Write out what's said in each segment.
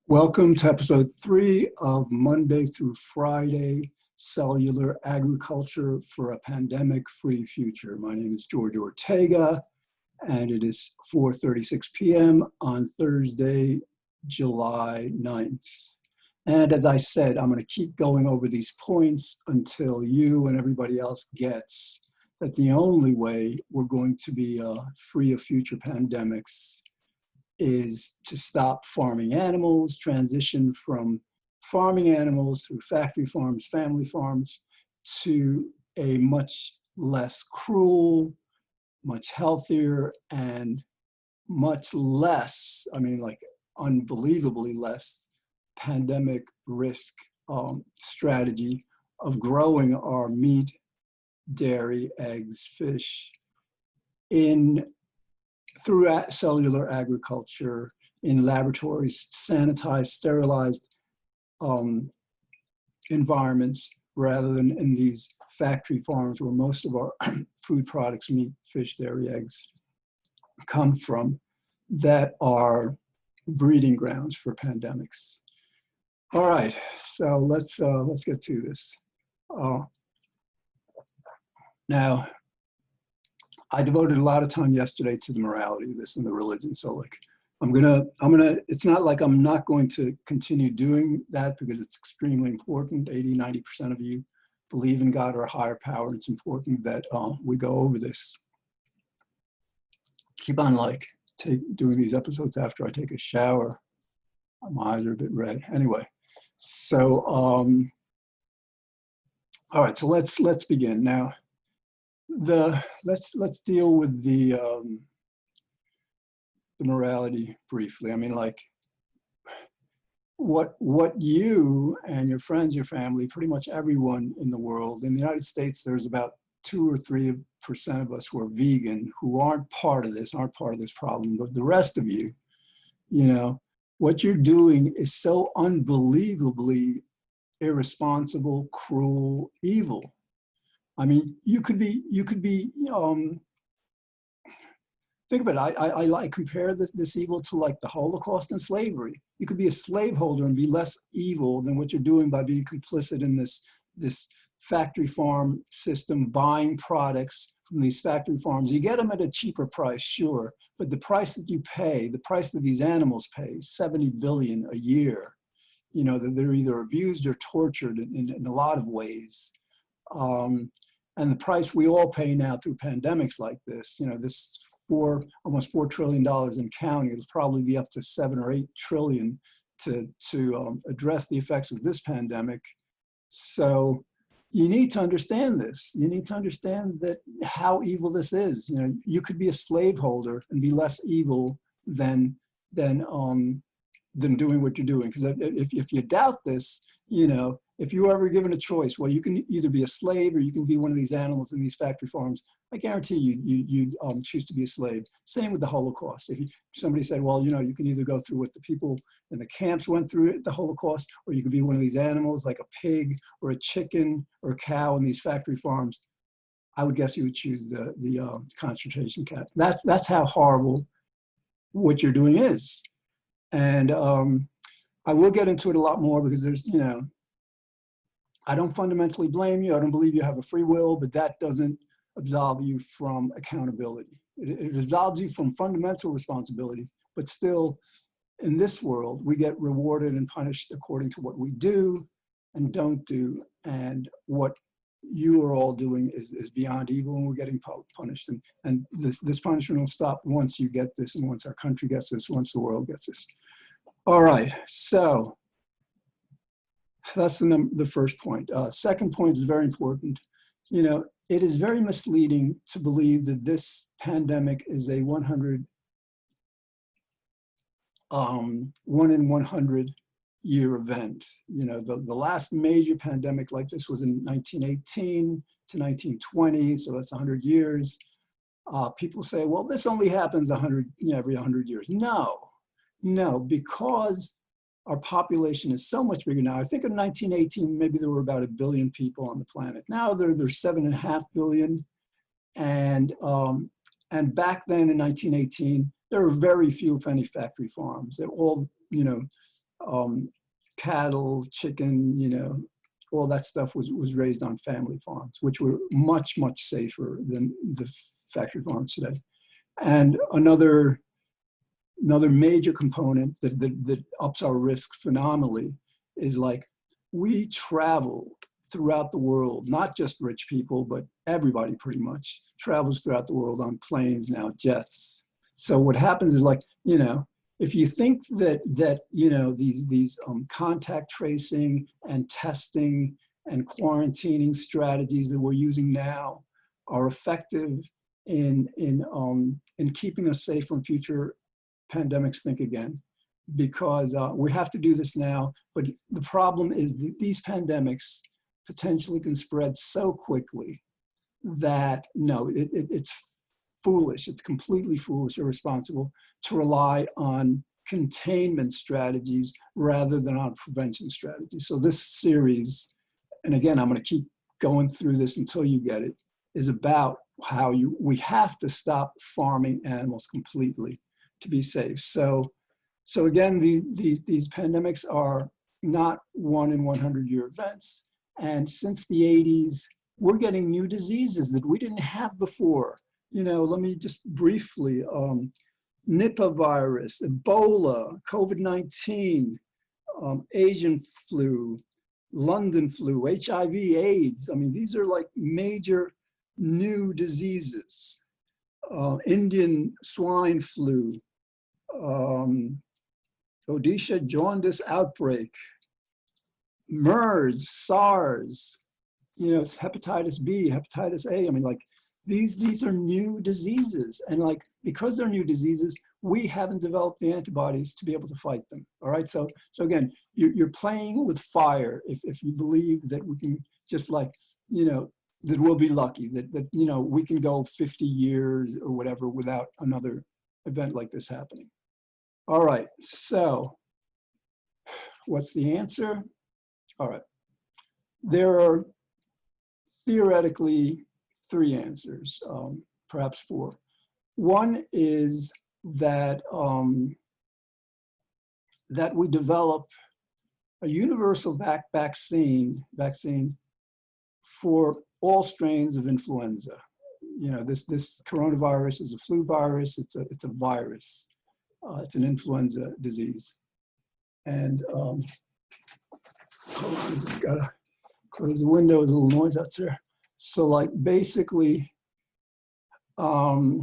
Welcome to episode 3 of Monday through Friday, Cellular Agriculture for a Pandemic-Free Future. My name is George Ortega, and it is 4:36 p.m. on Thursday, July 9th. And as I said, I'm going to keep going over these points until you and everybody else gets that the only way we're going to be free of future pandemics is to stop farming animals, transition from farming animals through factory farms, family farms, to a much less cruel, much healthier, and much less, unbelievably less pandemic risk strategy of growing our meat, dairy, eggs, fish through cellular agriculture in laboratories, sanitized, sterilized environments, rather than in these factory farms where most of our food products, meat, fish, dairy, eggs, come from, that are breeding grounds for pandemics. All right, so let's get to this. Now, I devoted a lot of time yesterday to the morality of this and the religion. So it's not like I'm not going to continue doing that, because it's extremely important. 80–90% of you believe in God or a higher power. It's important that we go over this. Keep on doing these episodes after I take a shower. My eyes are a bit red. Anyway, so, all right, so let's begin. Now, let's deal with the morality briefly. I mean, what you and your friends, your family, pretty much everyone in the world, in the United States, there's about 2 or 3% of us who are vegan, who aren't part of this problem. But the rest of you, what you're doing is so unbelievably irresponsible, cruel, evil. I mean, you could be, think about it. I compare this evil to like the Holocaust and slavery. You could be a slaveholder and be less evil than what you're doing by being complicit in this factory farm system, buying products from these factory farms. You get them at a cheaper price, sure, but the price that you pay, the price that these animals pay, $70 billion a year. That they're either abused or tortured in a lot of ways. And the price we all pay now through pandemics like this, this almost $4 trillion and counting, it'll probably be up to 7 or 8 trillion to address the effects of this pandemic. So you need to understand this. You need to understand that how evil this is. You could be a slaveholder and be less evil than doing what you're doing. Because if you doubt this, if you were ever given a choice, well, you can either be a slave or you can be one of these animals in these factory farms, I guarantee you'd choose to be a slave. Same with the Holocaust. If somebody said, well, you can either go through what the people in the camps went through at the Holocaust, or you could be one of these animals like a pig or a chicken or a cow in these factory farms, I would guess you would choose the concentration camp. That's how horrible what you're doing is. And I will get into it a lot more, because there's, I don't fundamentally blame you. I don't believe you have a free will, but that doesn't absolve you from accountability. It absolves you from fundamental responsibility, but still, in this world, we get rewarded and punished according to what we do and don't do. And what you are all doing is beyond evil, and we're getting punished. And this punishment will stop once you get this, and once our country gets this, once the world gets this. All right, so that's the first point. Second point is very important. It is very misleading to believe that this pandemic is a 1 in 100 year event. The last major pandemic like this was in 1918 to 1920, so that's 100 years. People say, well, this only happens every 100 years. No, because our population is so much bigger now. I think in 1918, maybe there were about 1 billion people on the planet. Now there's 7.5 billion. And back then in 1918, there were very few, if any, factory farms. They're all, cattle, chicken, you know, all that stuff was raised on family farms, which were much, much safer than the factory farms today. And another major component that ups our risk phenomenally is like, we travel throughout the world, not just rich people, but everybody pretty much travels throughout the world on planes now, jets. So what happens is like, you know, if you think that you know, these contact tracing and testing and quarantining strategies that we're using now are effective in keeping us safe from future pandemics, think again, because we have to do this now. But the problem is that these pandemics potentially can spread so quickly that no, it's foolish. It's completely foolish, irresponsible to rely on containment strategies rather than on prevention strategies. So this series, and again, I'm going to keep going through this until you get it, is about how we have to stop farming animals completely to be safe. So again, these pandemics are not 1 in 100-year events. And since the 80s, we're getting new diseases that we didn't have before. You know, let me just briefly, Nipah virus, Ebola, COVID-19, Asian flu, London flu, HIV, AIDS. I mean, these are like major new diseases. Indian swine flu, Odisha jaundice outbreak, MERS, SARS, you know, hepatitis B, hepatitis A. I mean, like, these are new diseases. And like, because they're new diseases, we haven't developed the antibodies to be able to fight them. All right. So again, you're playing with fire if you believe that we can just, like, you know, that we'll be lucky, that you know, we can go 50 years or whatever without another event like this happening. All right. So what's the answer? All right. There are theoretically 3 answers, perhaps 4. One is that that we develop a universal vaccine for all strains of influenza. You know, this coronavirus is a flu virus. It's a virus. It's an influenza disease. And hold on, I just gotta close the window. There's a little noise out there. So like, basically, the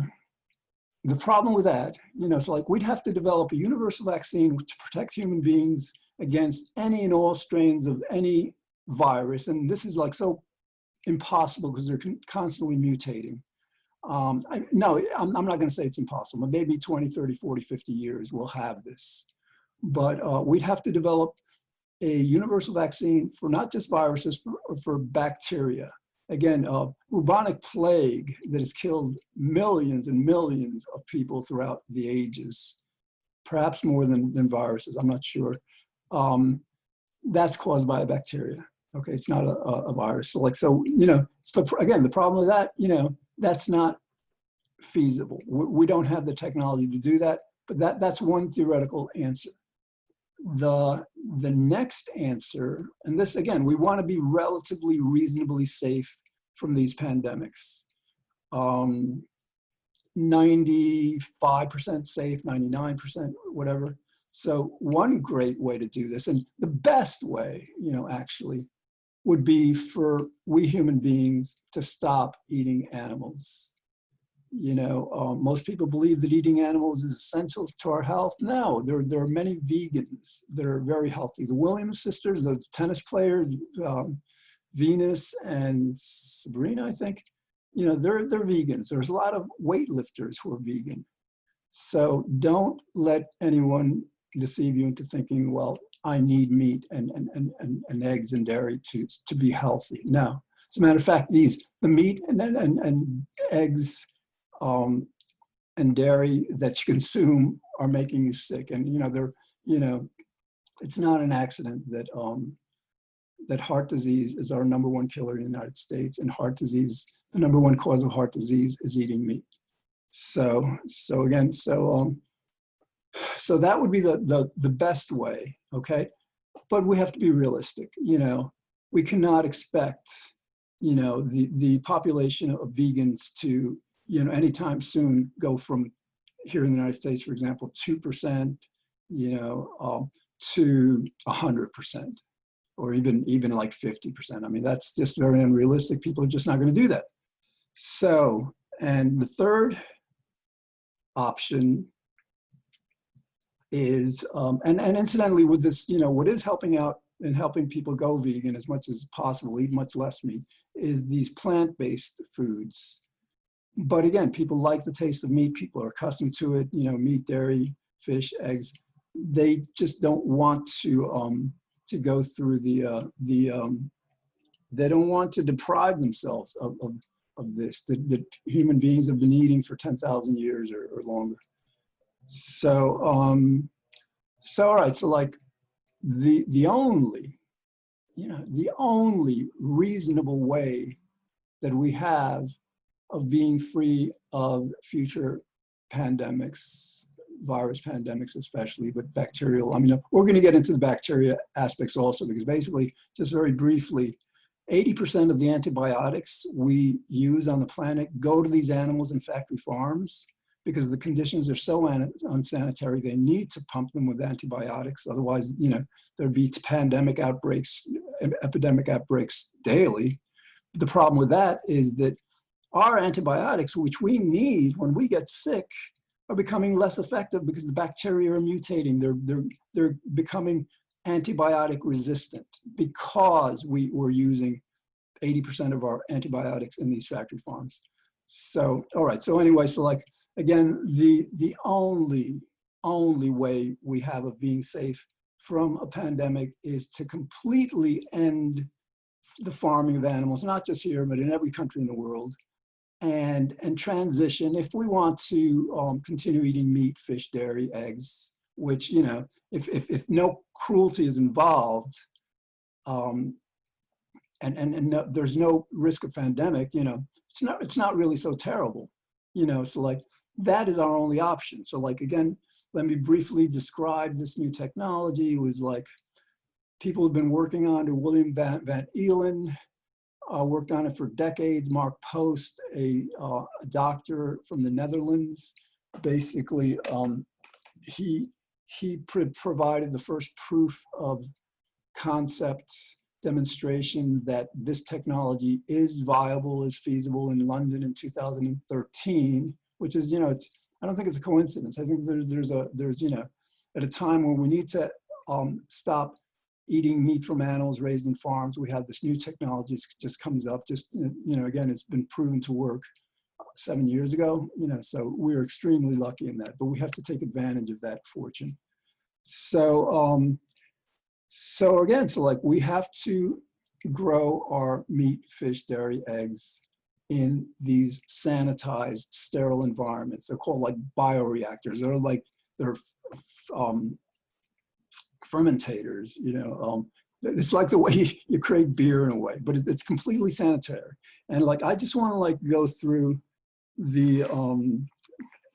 problem with that, you know, so like, we'd have to develop a universal vaccine to protect human beings against any and all strains of any virus. And this is like so impossible because they're constantly mutating. No, I'm not going to say it's impossible. Maybe 20, 30, 40, 50 years we'll have this. But we'd have to develop a universal vaccine for not just viruses, for bacteria. Again, bubonic plague that has killed millions and millions of people throughout the ages, perhaps more than viruses, I'm not sure. That's caused by a bacteria. Okay, it's not a virus. So like, so, you know, so again, the problem with that, you know, that's not feasible. We don't have the technology to do that, but that's one theoretical answer. The next answer, and this again, we want to be relatively reasonably safe from these pandemics. 95% safe, 99%, whatever. So one great way to do this, and the best way, you know, actually, would be for we human beings to stop eating animals. You know, most people believe that eating animals is essential to our health. No, there are many vegans that are very healthy. The Williams sisters, the tennis players, Venus and Sabrina, I think, you know, they're vegans. There's a lot of weightlifters who are vegan. So don't let anyone deceive you into thinking, well, I need meat and eggs and dairy to be healthy. No, as a matter of fact, the meat and eggs and dairy that you consume are making you sick. And, you know, it's not an accident that that heart disease is our #1 killer in the United States, and heart disease, the #1 cause of heart disease is eating meat. So again, So that would be the best way, okay? But we have to be realistic, you know. We cannot expect, you know, the population of vegans to, you know, anytime soon go from here in the United States, for example, 2%, you know, to 100%, or even like 50%. I mean, that's just very unrealistic. People are just not going to do that. So, and the third option is, and incidentally with this, you know, what is helping out and helping people go vegan as much as possible, eat much less meat, is these plant-based foods. But again, people like the taste of meat. People are accustomed to it, you know, meat, dairy, fish, eggs. They just don't want to go through they don't want to deprive themselves of this, that human beings have been eating for 10,000 years or longer. So, all right, so like the only, you know, the only reasonable way that we have of being free of future pandemics, virus pandemics especially, but bacterial, I mean, we're going to get into the bacteria aspects also, because basically, just very briefly, 80% of the antibiotics we use on the planet go to these animals in factory farms because the conditions are so unsanitary. They need to pump them with antibiotics. Otherwise, you know, there'd be pandemic outbreaks, epidemic outbreaks daily. The problem with that is that our antibiotics, which we need when we get sick, are becoming less effective because the bacteria are mutating. They're becoming antibiotic resistant because we're using 80% of our antibiotics in these factory farms. So, all right, so anyway, so like, again, the only way we have of being safe from a pandemic is to completely end the farming of animals, not just here, but in every country in the world, and transition, if we want to continue eating meat, fish, dairy, eggs, which, you know, if no cruelty is involved, and no, there's no risk of pandemic, you know, it's not really so terrible, you know. So like, that is our only option. So like, again, let me briefly describe this new technology. It was like, people have been working on it. William Van Eelen worked on it for decades. Mark Post, a doctor from the Netherlands, basically, he provided the first proof of concept demonstration that this technology is viable, is feasible in London in 2013, which is, you know, I don't think it's a coincidence. I think there's, you know, at a time when we need to stop eating meat from animals raised in farms, we have this new technology just comes up, just, you know, again, it's been proven to work 7 years ago, you know, so we're extremely lucky in that, but we have to take advantage of that fortune. So, so again, so like, we have to grow our meat, fish, dairy, eggs in these sanitized, sterile environments. They're called like bioreactors. They're like, they're fermentators, you know. It's like the way you create beer in a way, but it's completely sanitary. And like, I just want to like go through the,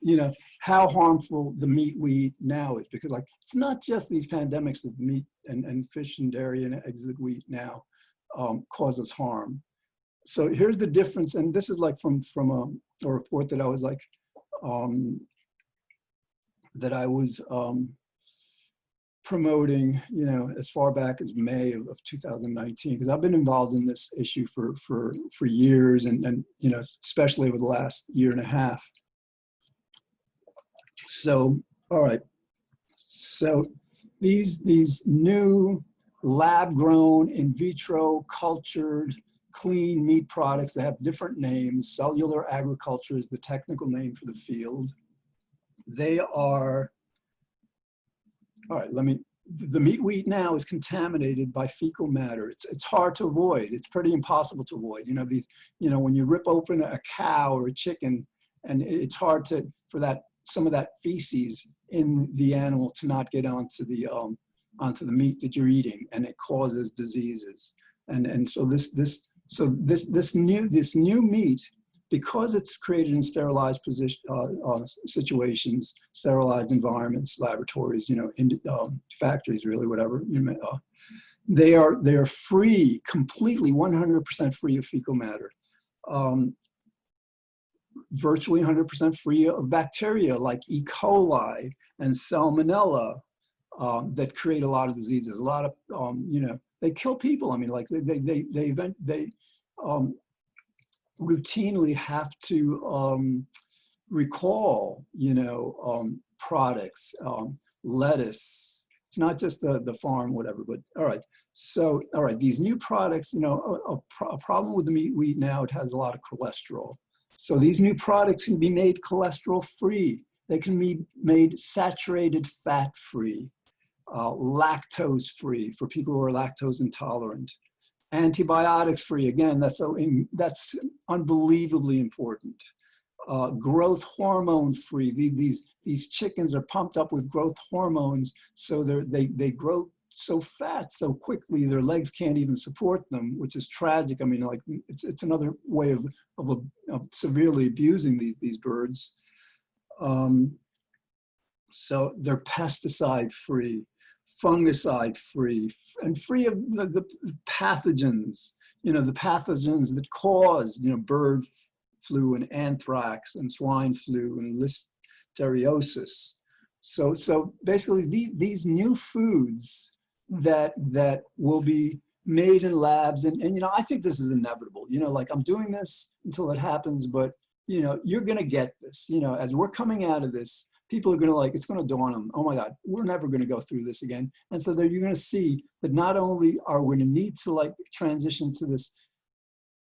you know, how harmful the meat we eat now is, because like, it's not just these pandemics that meat and fish and dairy and eggs that we eat now cause us harm. So here's the difference, and this is like from a report that I was like, promoting, you know, as far back as May of 2019, because I've been involved in this issue for years, and you know, especially over the last year and a half. So, all right, so these new lab-grown, in vitro, cultured, clean meat products that have different names. Cellular agriculture is the technical name for the field. They are, all right, the meat we eat now is contaminated by fecal matter. It's hard to avoid. It's pretty impossible to avoid. You know, you know, when you rip open a cow or a chicken, and it's hard for some of that feces in the animal to not get onto the meat that you're eating, and it causes diseases. And so this new meat because it's created in sterilized situations, sterilized environments, laboratories, factories, really, whatever. They are free, completely 100% free of fecal matter. Virtually 100% free of bacteria like E. coli and Salmonella that create a lot of diseases. A lot of, they kill people. I mean, like they routinely have to recall, products, lettuce. It's not just the farm, whatever, but all right. So, all right, these new products, a problem with the meat we eat now, it has a lot of cholesterol. So these new products can be made cholesterol free. They can be made saturated fat free, lactose free for people who are lactose intolerant, antibiotics free. Again, that's unbelievably important. Growth hormone free. These chickens are pumped up with growth hormones, so they grow so fat so quickly their legs can't even support them, which is tragic. I mean, like it's another way of severely abusing these birds. So they're pesticide free, fungicide free, and free of the pathogens. The pathogens that cause bird flu and anthrax and swine flu and listeriosis. So basically these new foods that will be made in labs, and I think this is inevitable. Like I'm doing this until it happens, but you're gonna get this. As we're coming out of this, people are gonna it's gonna dawn on them, oh my God, we're never gonna go through this again. And so you're gonna see that not only are we gonna need to transition to this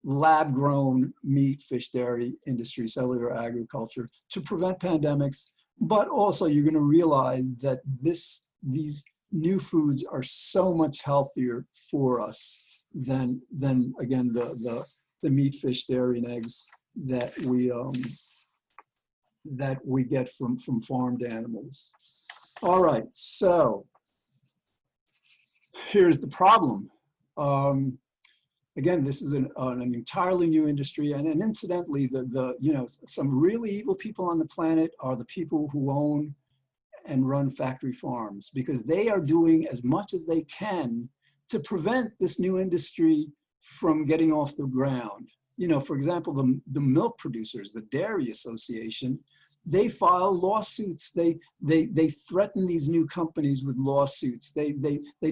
lab-grown meat, fish, dairy industry, cellular agriculture to prevent pandemics, but also you're going to realize that these new foods are so much healthier for us than again the meat, fish, dairy, and eggs that we get from farmed animals. All right, so here's the problem. Again, this is an entirely new industry, and incidentally, some really evil people on the planet are the people who own and run factory farms, because they are doing as much as they can to prevent this new industry from getting off the ground. For example, the milk producers, the Dairy Association, they file lawsuits. They threaten these new companies with lawsuits. They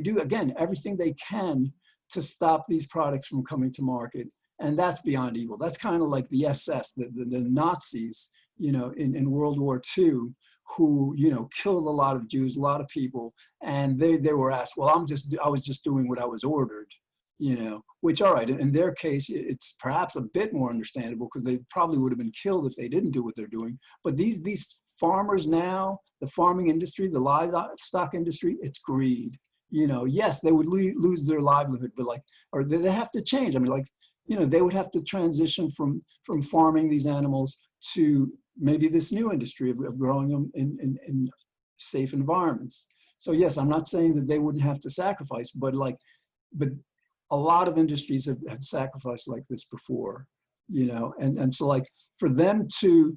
do, again, everything they can to stop these products from coming to market. And that's beyond evil. That's kind of like the SS, the Nazis, in World War II, who, killed a lot of Jews, a lot of people. And they were asked, well, I was just doing what I was ordered, which, all right, in their case, it's perhaps a bit more understandable because they probably would have been killed if they didn't do what they're doing. But these farmers now, the farming industry, the livestock industry, it's greed. Yes, they would lose their livelihood, but or they have to change. I mean, they would have to transition from farming these animals to maybe this new industry of growing them in safe environments. So yes, I'm not saying that they wouldn't have to sacrifice, but a lot of industries have sacrificed like this before, and so for them to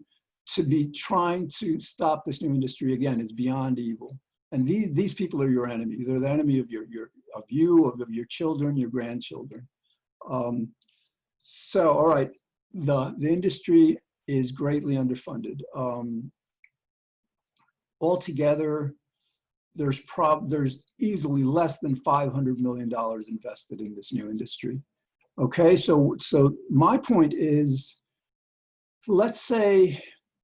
be trying to stop this new industry again is beyond evil. And these people are your enemy. They're the enemy of your children, your grandchildren. So, all right, the industry is greatly underfunded. Altogether, there's easily less than $500 million invested in this new industry. Okay, so my point is, let's say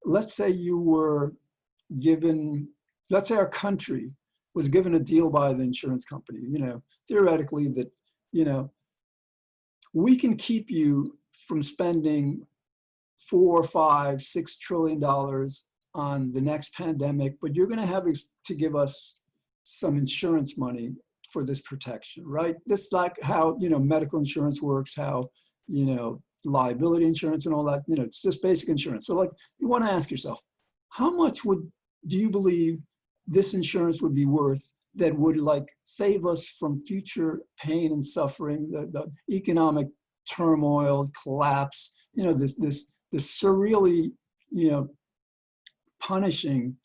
you were given. Let's say our country was given a deal by the insurance company, theoretically that, we can keep you from spending $4, $5, $6 trillion on the next pandemic, but you're going to have to give us some insurance money for this protection, right? This is like how, medical insurance works, how, liability insurance and all that, it's just basic insurance. So you want to ask yourself, how much do you believe this insurance would be worth that would save us from future pain and suffering, the economic turmoil, collapse, this surreally, you know, punishing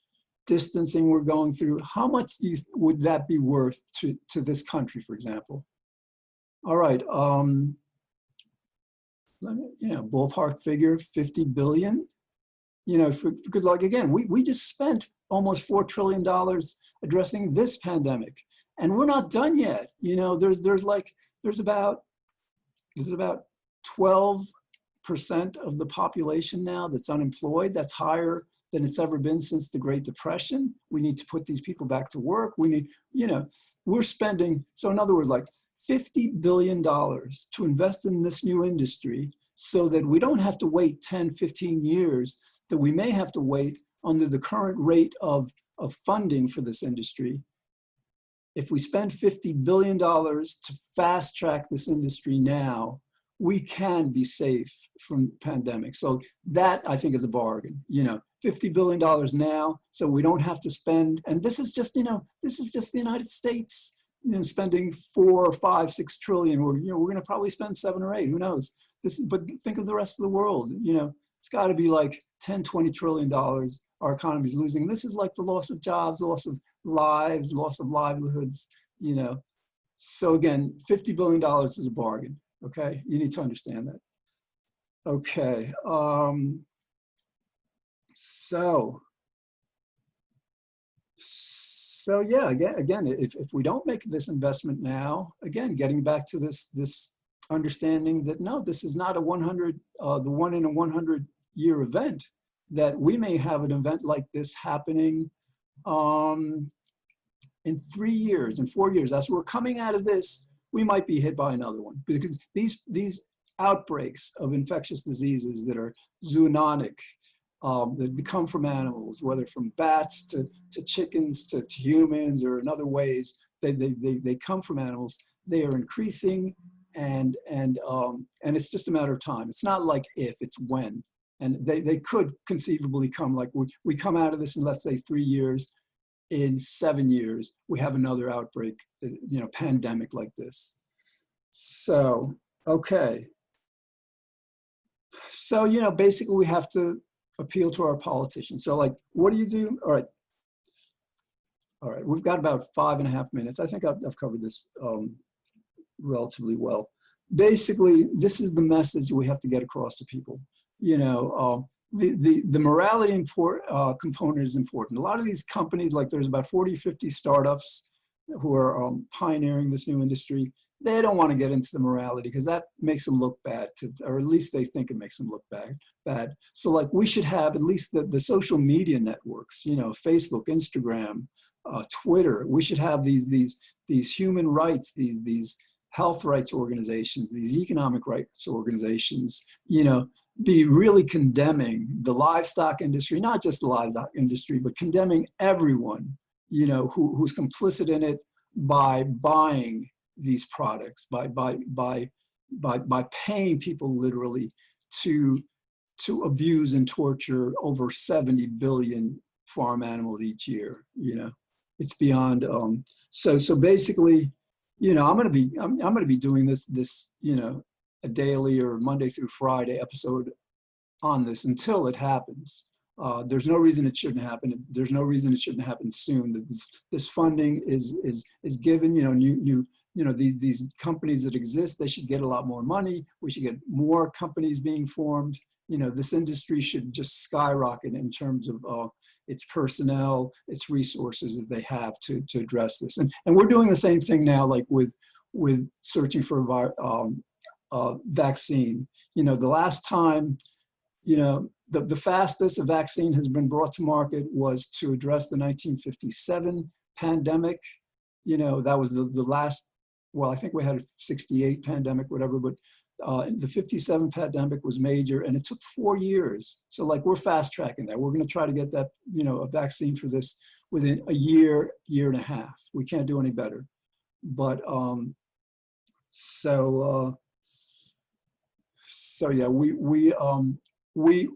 distancing we're going through, how much would that be worth to this country, for example? All right, you know, ballpark figure, 50 billion. You know, because like, again, we just spent almost $4 trillion addressing this pandemic, and we're not done yet. You know, there's about 12% of the population now that's unemployed. That's higher than it's ever been since the Great Depression. We need to put these people back to work. We need, you know, we're spending, so in other words, like $50 billion to invest in this new industry so that we don't have to wait 10, 15 years that we may have to wait under the current rate of funding for this industry. If we spend $50 billion to fast track this industry now, we can be safe from the pandemic. So that, I think, is a bargain. You know, $50 billion now, so we don't have to spend, and this is just, you know, this is just the United States, you know, spending 4, 5, 6 trillion, or, you know, we're gonna probably spend 7 or 8, who knows? But think of the rest of the world, you know, it's gotta be like 10, 20 trillion dollars our economy is losing. This is like the loss of jobs, loss of lives, loss of livelihoods, you know. So again, $50 billion is a bargain, okay? You need to understand that. Okay, so yeah, again, if we don't make this investment now, again, getting back to this understanding that no, this is not a 1 in a 100 year event, that we may have an event like this happening in 3 years, in 4 years. As we're coming out of this, we might be hit by another one, because these outbreaks of infectious diseases that are zoonotic, that come from animals, whether from bats to chickens to humans or in other ways, they come from animals. They are increasing, and it's just a matter of time. It's not like if, it's when. And they could conceivably come, like we come out of this in, let's say, 3 years. In 7 years, we have another outbreak, you know, pandemic like this. So, okay. So, you know, basically we have to appeal to our politicians. So like, what do you do? All right, we've got about 5.5 minutes. I think I've covered this relatively well. Basically, this is the message we have to get across to people. You know, the morality component is important. A lot of these companies, like there's about 40, 50 startups who are pioneering this new industry. They don't want to get into the morality because that makes them look bad, or at least they think it makes them look bad. So like, we should have at least the social media networks, you know, Facebook, Instagram, Twitter. We should have these human rights, these health rights organizations, these economic rights organizations, you know, be really condemning the livestock industry, not just the livestock industry, but condemning everyone, you know, who's complicit in it by buying these products, by paying people literally to abuse and torture over 70 billion farm animals each year. You know, it's beyond. So basically, you know, I'm gonna be doing this, you know, a daily or Monday through Friday episode on this until it happens. There's no reason it shouldn't happen. There's no reason it shouldn't happen soon. This funding is given. You know, these companies that exist, they should get a lot more money. We should get more companies being formed. You know, this industry should just skyrocket in terms of its personnel, its resources that they have to address this. And we're doing the same thing now, like with searching for a vaccine. You know, the last time, you know, the fastest a vaccine has been brought to market was to address the 1957 pandemic. You know, that was the last, well, I think we had a 68 pandemic, whatever, but the 57 pandemic was major, and it took 4 years. So like, we're fast tracking that. We're going to try to get that, you know, a vaccine for this within a year and a half. We can't do any better. But so yeah, we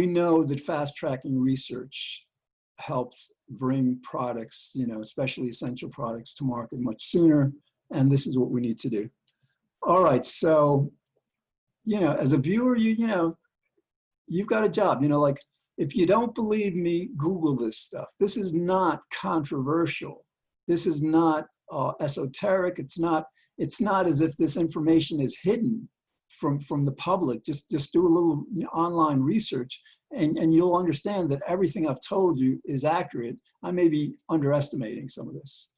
know that fast tracking research helps bring products, you know, especially essential products, to market much sooner. And this is what we need to do. All right, so, you know, as a viewer, you know, you've got a job. You know, like, if you don't believe me, Google this stuff. This is not controversial. This is not esoteric. It's not as if this information is hidden from the public. Just do a little online research, and you'll understand that everything I've told you is accurate. I may be underestimating some of this.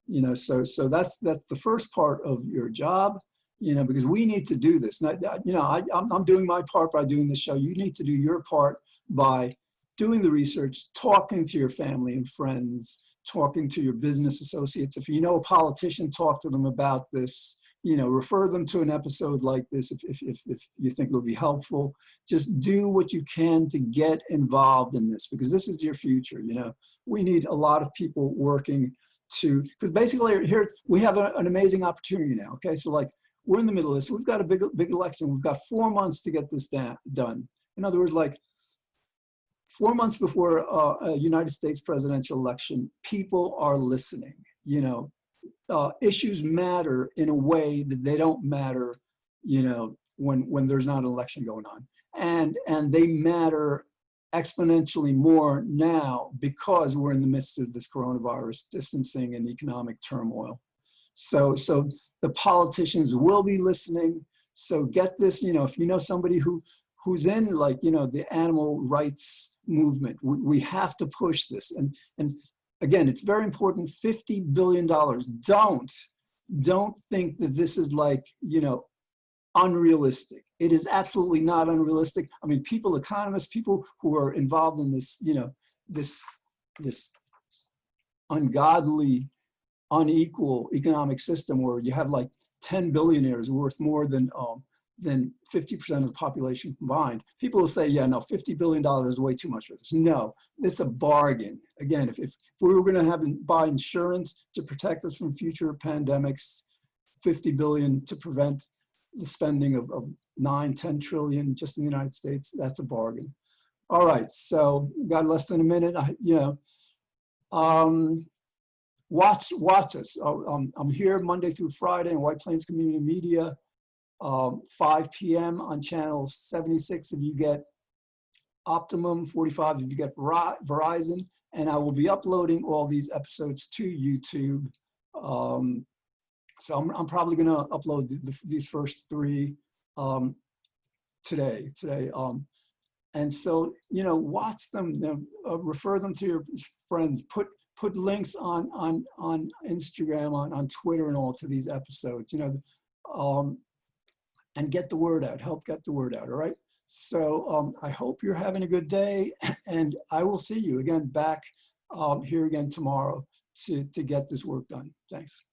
You know, so that's the first part of your job. You know, because we need to do this. Now, you know, I'm doing my part by doing this show. You need to do your part by doing the research, talking to your family and friends, talking to your business associates. If you know a politician, talk to them about this. You know, refer them to an episode like this if you think it'll be helpful. Just do what you can to get involved in this, because this is your future. You know, we need a lot of people working to, because basically here we have an amazing opportunity now. Okay, so like, we're in the middle of this. We've got a big election. We've got 4 months to get this done. In other words, like 4 months before a United States presidential election, people are listening. You know, issues matter in a way that they don't matter, you know, when there's not an election going on. And they matter exponentially more now because we're in the midst of this coronavirus distancing and economic turmoil. So the politicians will be listening. So get this, you know, if you know somebody who's in, like, you know, the animal rights movement, we have to push this. And again, it's very important, $50 billion. Don't think that this is like, you know, unrealistic. It is absolutely not unrealistic. I mean, people, economists, people who are involved in this, you know, this ungodly, unequal economic system where you have like 10 billionaires worth more than 50% of the population combined. People will say, yeah, no, $50 billion is way too much for this. No, it's a bargain. Again, if we were going to buy insurance to protect us from future pandemics, $50 billion to prevent the spending of 9-10 trillion just in the United States, that's a bargain. All right, so we've got less than a minute. Watch us. I'm here Monday through Friday in White Plains Community Media, 5 p.m. on channel 76 if you get Optimum, 45 if you get Verizon, and I will be uploading all these episodes to YouTube. So I'm probably going to upload these first 3 today. And so, you know, watch them, you know, refer them to your friends, put links on Instagram, on Twitter and all to these episodes, you know, and get the word out, help get the word out, all right? So I hope you're having a good day, and I will see you again back here again tomorrow to get this work done. Thanks.